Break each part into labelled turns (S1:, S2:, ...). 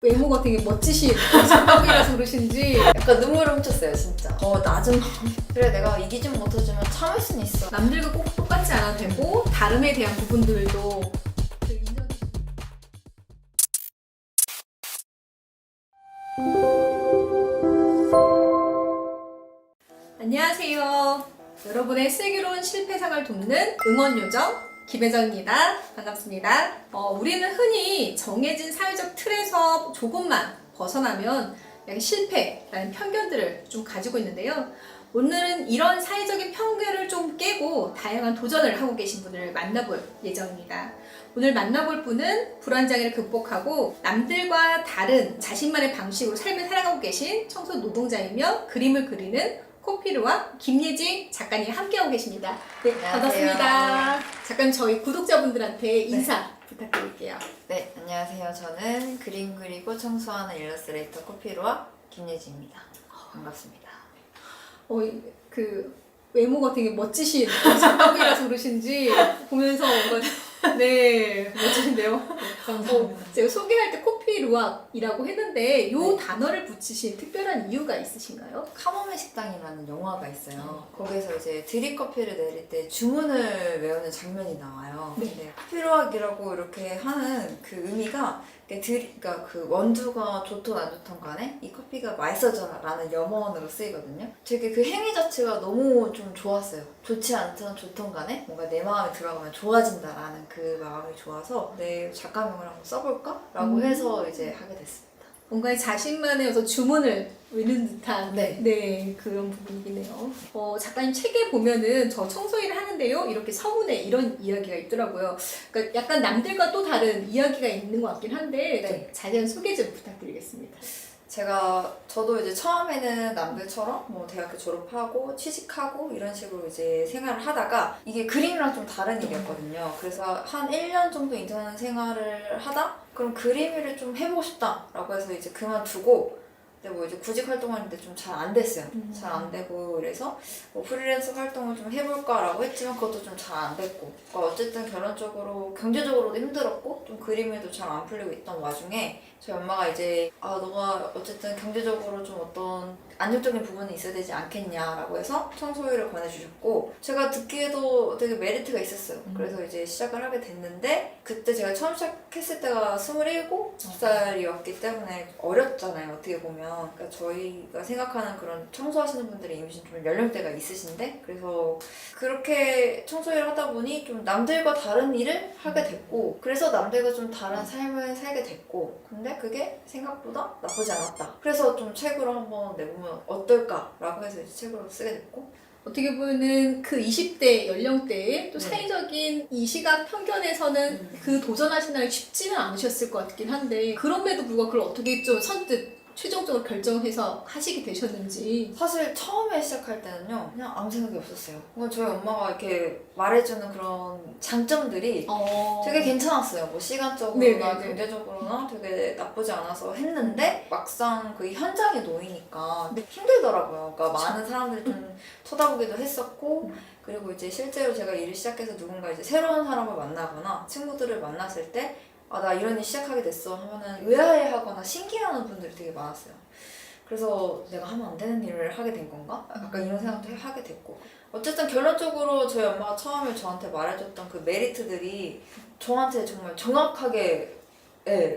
S1: 외모가 되게 멋지신 성격이라서 그러신지
S2: 약간 눈물 훔쳤어요 진짜. 낮은 그래 내가 이기진 못하지만 참을 순 있어.
S1: 남들과 꼭 똑같지 않아도 되고 다름에 대한 부분들도 인정해 안녕하세요. 여러분의 슬기로운 실패생활 돕는 응원요정 김혜정입니다. 반갑습니다. 우리는 흔히 정해진 사회적 틀에서 조금만 벗어나면 약간 실패라는 편견들을 좀 가지고 있는데요. 오늘은 이런 사회적인 편견을 좀 깨고 다양한 도전을 하고 계신 분을 만나볼 예정입니다. 오늘 만나볼 분은 불안장애를 극복하고 남들과 다른 자신만의 방식으로 삶을 살아가고 계신 청소 노동자이며 그림을 그리는 코피루와 김예진 작가님 함께하고 계십니다. 네,
S2: 안녕하세요.
S1: 반갑습니다. 작가님 저희 구독자분들한테 인사 부탁드릴게요.
S2: 네 안녕하세요. 저는 그림 그리고 청소하는 일러스트레이터 코피루와 김예지입니다. 반갑습니다.
S1: 그 외모가 되게 멋지신 성격이라서 그러신지 보면서 뭔가 네 멋지신데요.
S2: 감사합니다.
S1: 제가 소개할 때 코피루아이라고 했는데 이 단어를 붙이신 특별한 이유가 있으신가요?
S2: 카모메 식당이라는 영화가 있어요. 거기서 이제 드립커피를 내릴 때 주문을 외우는 장면이 나와요.
S1: 네.
S2: 커피로학이라고 이렇게 하는 그 의미가 그러니까 그 원두가 좋든 안 좋든 간에 이 커피가 맛있어져라는 염원으로 쓰이거든요. 되게 그 행위 자체가 너무 좀 좋았어요. 좋지 않든 좋든 간에 뭔가 내 마음에 들어가면 좋아진다라는 그 마음이 좋아서 내 작가명을 한번 써볼까라고 해서 이제 하게 됐습니다.
S1: 뭔가 자신만의 어떤 주문을 외는 듯한
S2: 네.
S1: 그런 부분이네요. 작가님 책에 보면은 저 청소일을 하는데요. 이렇게 서문에 이런 이야기가 있더라고요. 그러니까 약간 남들과 또 다른 이야기가 있는 것 같긴 한데
S2: 네.
S1: 좀 자세한 소개 좀 부탁드리겠습니다.
S2: 저도 이제 처음에는 남들처럼 뭐 대학교 졸업하고 취직하고 이런 식으로 이제 생활을 하다가 이게 그림이랑 좀 다른 일이었거든요. 그래서 한 1년 정도 인턴 생활을 하다 그럼 그림 일을 좀 해보고 싶다라고 해서 이제 그만두고 근데 뭐 이제 구직 활동하는데 좀 잘 안 됐어요. 잘 안 되고 그래서 뭐 프리랜서 활동을 좀 해볼까라고 했지만 그것도 좀 잘 안 됐고 그러니까 어쨌든 결론적으로 경제적으로도 힘들었고 좀 그림에도 잘 안 풀리고 있던 와중에 저희 엄마가 이제 너가 어쨌든 경제적으로 좀 어떤 안정적인 부분이 있어야 되지 않겠냐라고 해서 청소일을 권해주셨고 제가 듣기에도 되게 메리트가 있었어요. 그래서 이제 시작을 하게 됐는데 그때 제가 처음 시작했을 때가 27, 10살이었기 때문에 어렸잖아요. 어떻게 보면 그러니까 저희가 생각하는 그런 청소하시는 분들이 이미 좀 연령대가 있으신데 그래서 그렇게 청소일을 하다 보니 좀 남들과 다른 일을 하게 됐고 그래서 남들과 좀 다른 삶을 살게 됐고 근데 그게 생각보다 나쁘지 않았다. 그래서 좀 책으로 한번 내보면 어떨까라고 해서 이제 책으로 쓰게 됐고
S1: 어떻게 보면은 그 20대 연령대에 또
S2: 네.
S1: 사회적인 이 시각 편견에서는 그 도전하시는 게 쉽지는 않으셨을 것 같긴 한데 그럼에도 불구하고 그걸 어떻게 좀 선뜻 최종적으로 결정해서 하시게 되셨는지.
S2: 사실 처음에 시작할 때는요 그냥 아무 생각이 없었어요. 그냥 저희 엄마가 이렇게 말해주는 그런 장점들이 되게 괜찮았어요. 뭐 시간적으로나
S1: 네네네.
S2: 경제적으로나 되게 나쁘지 않아서 했는데 막상 그 현장에 놓이니까 힘들더라고요. 그러니까 많은 사람들이 좀 쳐다보기도 했었고 그리고 이제 실제로 제가 일을 시작해서 누군가 이제 새로운 사람을 만나거나 친구들을 만났을 때 나 이런 일 시작하게 됐어 하면은 의아해하거나 신기해하는 분들이 되게 많았어요. 그래서 내가 하면 안 되는 일을 하게 된 건가? 약간 이런 생각도 하게 됐고 어쨌든 결론적으로 저희 엄마가 처음에 저한테 말해줬던 그 메리트들이 저한테 정말 정확하게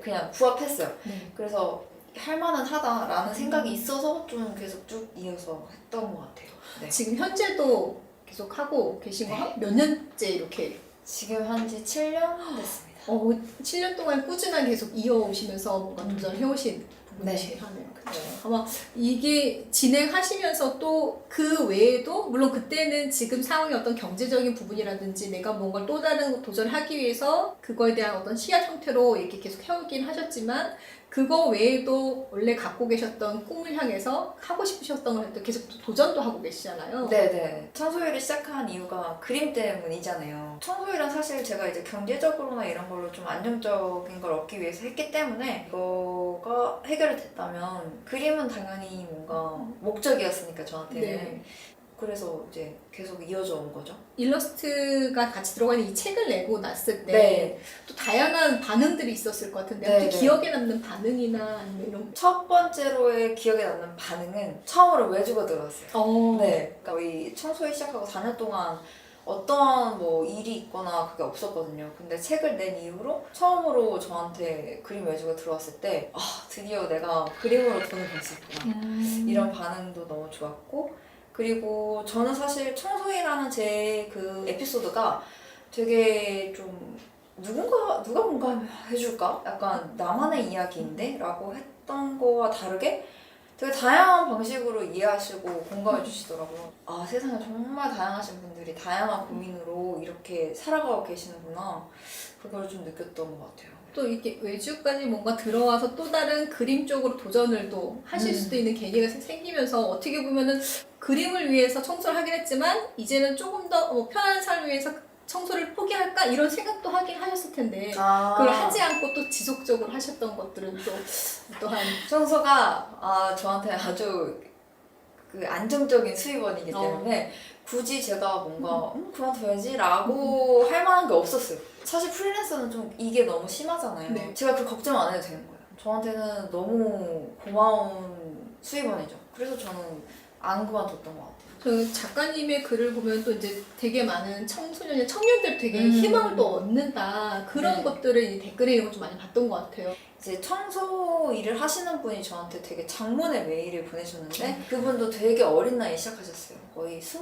S2: 그냥 부합했어요. 그래서 할 만은 하다라는 생각이 있어서 좀 계속 쭉 이어서 했던 것 같아요. 네.
S1: 지금 현재도 계속 하고 계신 거 몇 년째 이렇게?
S2: 지금 한지 7년 됐습니다.
S1: 7년 동안 꾸준하게 계속 이어오시면서 뭔가 도전을 해오신 부분이시긴 하네요. 그렇죠. 아마 이게 진행하시면서 또 그 외에도 물론 그때는 지금 상황의 어떤 경제적인 부분이라든지 내가 뭔가 또 다른 도전을 하기 위해서 그거에 대한 어떤 시야 형태로 이렇게 계속 해오긴 하셨지만 그거 외에도 원래 갖고 계셨던 꿈을 향해서 하고 싶으셨던 걸 계속 도전도 하고 계시잖아요.
S2: 네네. 청소일을 시작한 이유가 그림 때문이잖아요. 청소일은 사실 제가 이제 경제적으로나 이런 걸로 좀 안정적인 걸 얻기 위해서 했기 때문에 이거가 해결이 됐다면 그림은 당연히 뭔가 목적이었으니까 저한테는
S1: 네.
S2: 그래서 이제 계속 이어져 온 거죠.
S1: 일러스트가 같이 들어가 있는 이 책을 내고 났을 때
S2: 네.
S1: 또 다양한 반응들이 있었을 것 같은데
S2: 네,
S1: 혹시
S2: 네.
S1: 기억에 남는 반응이나 아니면 이런
S2: 첫 번째로의 기억에 남는 반응은 처음으로 외주가 들어왔어요. 네. 그러니까 이 청소일 시작하고 4년 동안 어떤 뭐 일이 있거나 그게 없었거든요. 근데 책을 낸 이후로 처음으로 저한테 그림 외주가 들어왔을 때 아, 드디어 내가 그림으로 돈을 벌 수 있구나. 이런 반응도 너무 좋았고, 그리고 저는 사실 청소이라는 제 그 에피소드가 되게 좀 누가 공감해줄까? 약간 나만의 이야기인데? 라고 했던 거와 다르게 되게 다양한 방식으로 이해하시고 공감해 주시더라고요. 아, 세상에 정말 다양하신 분들이 다양한 고민으로 이렇게 살아가고 계시는구나. 그걸 좀 느꼈던 것 같아요.
S1: 또 이렇게 외주까지 뭔가 들어와서 또 다른 그림 쪽으로 도전을 또 하실 수도 있는 계기가 생기면서 어떻게 보면은 그림을 위해서 청소를 하긴 했지만 이제는 조금 더 편안한 삶을 위해서 청소를 포기할까 이런 생각도 하긴 하셨을 텐데 그걸 하지 않고 또 지속적으로 하셨던 것들은 또 또한
S2: 청소가 저한테 아주 그 안정적인 수입원이기 때문에 굳이 제가 뭔가 그만둬야지 라고 할 만한 게 없었어요. 사실 프리랜서는 좀 이게 너무 심하잖아요.
S1: 네.
S2: 제가 그 걱정 안 해도 되는 거예요. 저한테는 너무 고마운 수입원이죠. 그래서 저는 안 그만뒀던 것 같아요.
S1: 그 작가님의 글을 보면 또 이제 되게 많은 청소년이나 청년들 되게 희망을 또 얻는다 그런
S2: 네.
S1: 것들을 이 댓글에 이런 걸 좀 많이 봤던 것 같아요.
S2: 이제 청소 일을 하시는 분이 저한테 되게 장문의 메일을 보내셨는데 그분도 되게 어린 나이에 시작하셨어요. 거의 20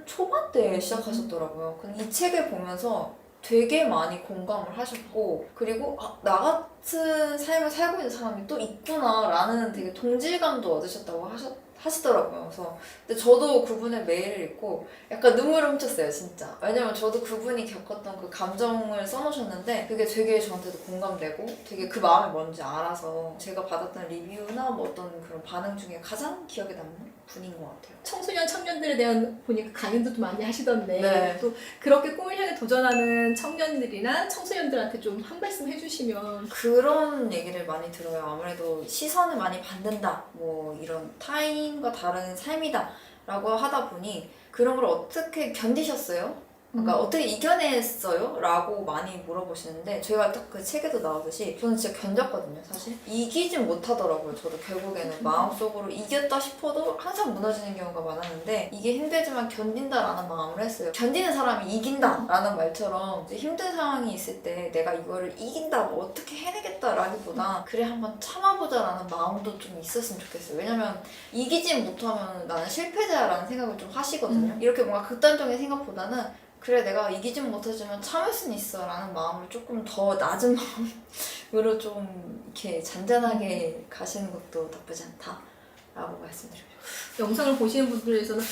S2: 초반대에 시작하셨더라고요. 근데 이 책을 보면서 되게 많이 공감을 하셨고, 그리고 나 같은 삶을 살고 있는 사람이 또 있구나라는 되게 동질감도 얻으셨다고 하시더라고요. 그래서 근데 저도 그분의 메일을 읽고 약간 눈물을 훔쳤어요, 진짜. 왜냐면 저도 그분이 겪었던 그 감정을 써놓으셨는데 그게 되게 저한테도 공감되고 되게 그 마음이 뭔지 알아서 제가 받았던 리뷰나 뭐 어떤 그런 반응 중에 가장 기억에 남는 분인 것 같아요.
S1: 청소년 청년들에 대한 보니까 강연도 좀 많이 하시던데
S2: 네.
S1: 또 그렇게 꿈을 향해 도전하는 청년들이나 청소년들한테 좀 한 말씀 해주시면
S2: 그런 얘기를 많이 들어요. 아무래도 시선을 많이 받는다. 뭐 이런 타인과 다른 삶이다. 라고 하다 보니 그런 걸 어떻게 견디셨어요? 그러니까 어떻게 이겨냈어요? 라고 많이 물어보시는데 제가 딱 그 책에도 나오듯이 저는 진짜 견뎠거든요, 사실. 이기진 못하더라고요. 저도 결국에는 마음속으로 이겼다 싶어도 항상 무너지는 경우가 많았는데 이게 힘들지만 견딘다라는 마음을 했어요. 견디는 사람이 이긴다라는 말처럼 이제 힘든 상황이 있을 때 내가 이거를 이긴다, 뭐 어떻게 해내겠다라기보다 그래 한번 참아보자라는 마음도 좀 있었으면 좋겠어요. 왜냐면 이기진 못하면 나는 실패자라는 생각을 좀 하시거든요. 이렇게 뭔가 극단적인 생각보다는 그래 내가 이기진 못하지만 참을 수는 있어 라는 마음을 조금 더 낮은 마음으로 좀 이렇게 잔잔하게 가시는 것도 나쁘지 않다 라고 말씀드리고 싶어요.
S1: 영상을 보시는 분들에서는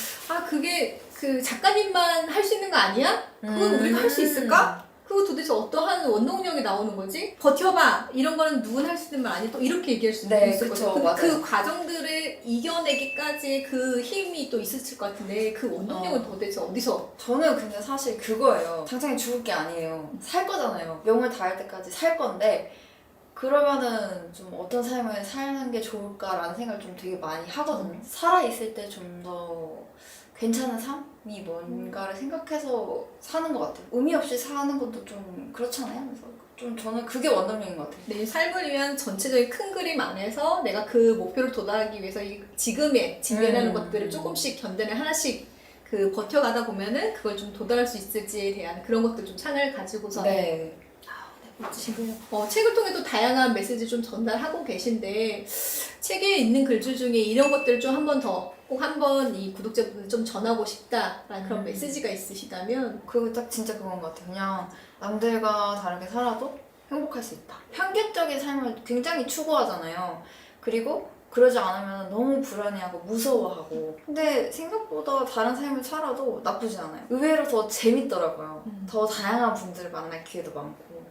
S1: 그게 그 작가님만 할 수 있는 거 아니야? 그건 우리가 할 수 있을까? 그거 도대체 어떠한 원동력이 나오는 거지? 버텨봐! 이런 거는 누구나 할 수 있는 말 아니야? 또 이렇게 얘기할 수도
S2: 네,
S1: 있을
S2: 그쵸,
S1: 거죠.
S2: 맞아요.
S1: 그 과정들을 이겨내기까지 그 힘이 또 있었을 것 같은데 그 원동력은 도대체 어디서?
S2: 저는 근데 사실 그거예요. 당장에 죽을 게 아니에요. 살 거잖아요. 명을 다할 때까지 살 건데 그러면은 좀 어떤 삶을 사는 게 좋을까라는 생각을 좀 되게 많이 하거든요. 살아있을 때 좀 더 괜찮은 삶이 뭔가를 생각해서 사는 것 같아요. 의미 없이 사는 것도 좀 그렇잖아요. 그래서 좀 저는 그게 원동력인 것 같아요.
S1: 내 삶을 위한 전체적인 큰 그림 안에서 내가 그 목표를 도달하기 위해서 이 지금의 직면하는 것들을 조금씩 견뎌내 하나씩 그 버텨가다 보면은 그걸 좀 도달할 수 있을지에 대한 그런 것들 좀 창을 가지고서
S2: 네.
S1: 멋지시네요. 책을 통해 또 다양한 메시지 좀 전달하고 계신데 책에 있는 글들 중에 이런 것들을 좀 한 번 더 꼭 한 번 이 구독자분들 좀 전하고 싶다라는 그런 메시지가 있으시다면
S2: 그거 딱 진짜 그건 것 같아요. 그냥 남들과 다르게 살아도 행복할 수 있다. 편견적인 삶을 굉장히 추구하잖아요. 그리고 그러지 않으면 너무 불안해하고 무서워하고 근데 생각보다 다른 삶을 살아도 나쁘지 않아요. 의외로 더 재밌더라고요. 더 다양한 분들을 만날 기회도 많고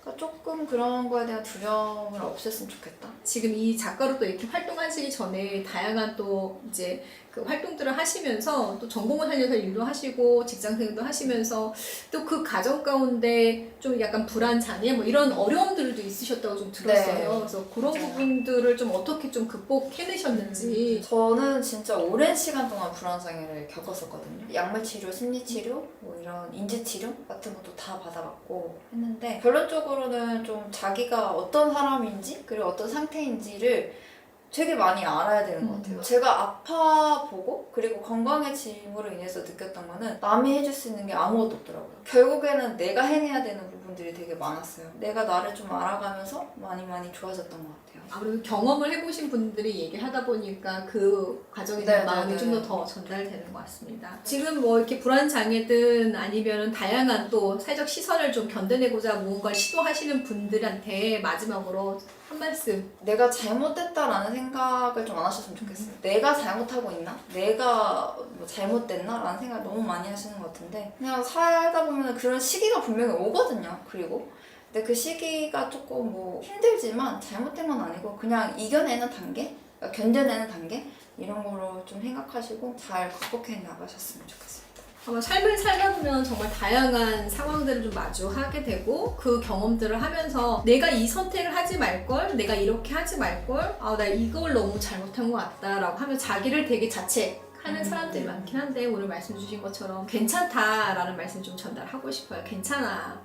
S2: 그러니까 조금 그런 거에 대한 두려움을 없앴으면 좋겠다.
S1: 지금 이 작가로 또 이렇게 활동하시기 전에 다양한 또 이제 그 활동들을 하시면서 또 전공을 살려서 일도 하시고 직장생활도 하시면서 또 그 가정 가운데 좀 약간 불안장애 뭐 이런 어려움들도 있으셨다고 좀 들었어요.
S2: 네.
S1: 그래서 그런
S2: 맞아요.
S1: 부분들을 좀 어떻게 좀 극복해내셨는지.
S2: 저는 진짜 오랜 시간 동안 불안장애를 겪었었거든요. 약물 치료, 심리 치료, 뭐 이런 인지 치료 같은 것도 다 받아봤고 했는데 결론적으로는 좀 자기가 어떤 사람인지 그리고 어떤 상태인지를 되게 많이 알아야 되는 것 같아요. 제가 아파보고 그리고 건강해짐으로 인해서 느꼈던 거는 남이 해줄 수 있는 게 아무것도 없더라고요. 결국에는 내가 해내야 되는 부분들이 되게 많았어요. 내가 나를 좀 알아가면서 많이 좋아졌던 것 같아요.
S1: 아무래도 경험을 해보신 분들이 얘기하다 보니까 그 과정에 대한 마음이 좀 더 전달되는 것 같습니다. 지금 뭐 이렇게 불안장애든 아니면 다양한 또 사회적 시선을 좀 견뎌내고자 무언가를 시도하시는 분들한테 마지막으로 한 말씀.
S2: 내가 잘못됐다라는 생각을 좀 안 하셨으면 좋겠어요. 내가 잘못하고 있나? 내가 뭐 잘못됐나? 라는 생각을 너무 많이 하시는 것 같은데 그냥 살다 보면 그런 시기가 분명히 오거든요. 그리고 근데 그 시기가 조금 뭐 힘들지만 잘못된 건 아니고 그냥 이겨내는 단계? 그러니까 견뎌내는 단계? 이런 거로 좀 생각하시고 잘 극복해 나가셨으면 좋겠습니다.
S1: 아마 삶을 살다 보면 정말 다양한 상황들을 좀 마주하게 되고 그 경험들을 하면서 내가 이 선택을 하지 말걸, 내가 이렇게 하지 말걸, 아, 나 이걸 너무 잘못한 것 같다라고 하면 자기를 되게 자책하는 사람들이 많긴 한데 오늘 말씀 주신 것처럼 괜찮다라는 말씀 좀 전달하고 싶어요. 괜찮아.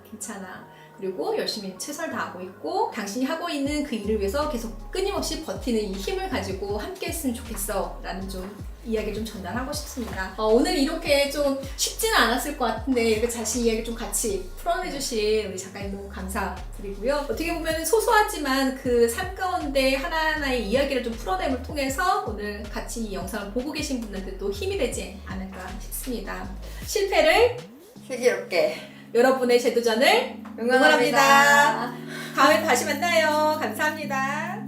S1: 그리고 열심히 최선을 다하고 있고 당신이 하고 있는 그 일을 위해서 계속 끊임없이 버티는 이 힘을 가지고 함께 했으면 좋겠어 라는 좀 이야기를 좀 전달하고 싶습니다. 오늘 이렇게 좀 쉽지는 않았을 것 같은데 이렇게 자신 이야기 좀 같이 풀어내주신 우리 작가님 너무 감사드리고요. 어떻게 보면 소소하지만 그 삶 가운데 하나하나의 이야기를 좀 풀어냄을 통해서 오늘 같이 이 영상을 보고 계신 분들도 힘이 되지 않을까 싶습니다. 실패를
S2: 슬기롭게
S1: 여러분의 재도전을 응원합니다. 다음에 다시 만나요. 감사합니다.